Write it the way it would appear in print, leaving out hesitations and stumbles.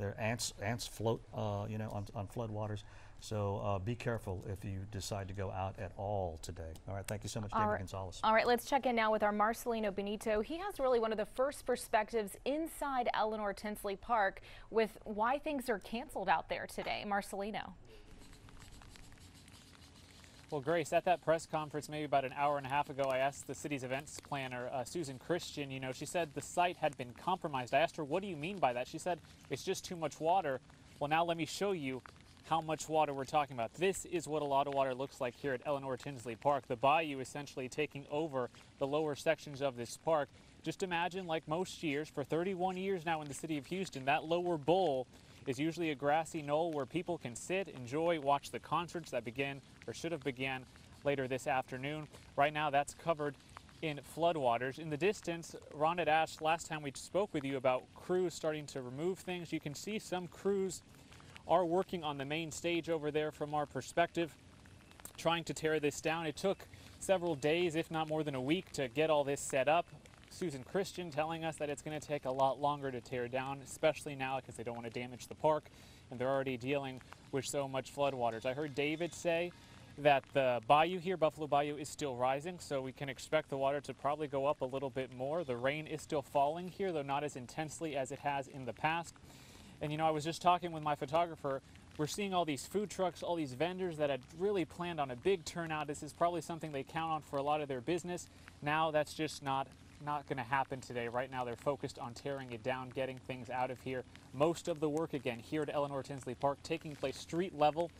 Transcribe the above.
Their ants float, on floodwaters. So be careful if you decide to go out at all today. All right, thank you so much, David Gonzalez. All right, let's check in now with our Marcelino Benito. He has really one of the first perspectives inside Eleanor Tinsley Park with why things are canceled out there today. Marcelino. Well, Grace, at that press conference maybe about an hour and a half ago, I asked the city's events planner, Susan Christian, she said the site had been compromised. I asked her, what do you mean by that? She said, it's just too much water. Well, now let me show you how much water we're talking about. This is what a lot of water looks like here at Eleanor Tinsley Park. The bayou essentially taking over the lower sections of this park. Just imagine, like most years, for 31 years now in the city of Houston, that lower bowl is usually a grassy knoll where people can sit, enjoy, watch the concerts that begin or should have began later this afternoon. Right now, that's covered in floodwaters. In the distance, Ron had asked last time we spoke with you about crews starting to remove things. You can see some crews are working on the main stage over there from our perspective, trying to tear this down. It took several days, if not more than a week, to get all this set up. Susan Christian telling us that it's going to take a lot longer to tear down, especially now because they don't want to damage the park and they're already dealing with so much floodwaters. I heard David say that the bayou here, Buffalo Bayou, is still rising, so we can expect the water to probably go up a little bit more. The rain is still falling here, though not as intensely as it has in the past. And I was just talking with my photographer. We're seeing all these food trucks, all these vendors that had really planned on a big turnout. This is probably something they count on for a lot of their business. Now that's just not going to happen today. Right now they're focused on tearing it down, getting things out of here. Most of the work again here at Eleanor Tinsley Park taking place street level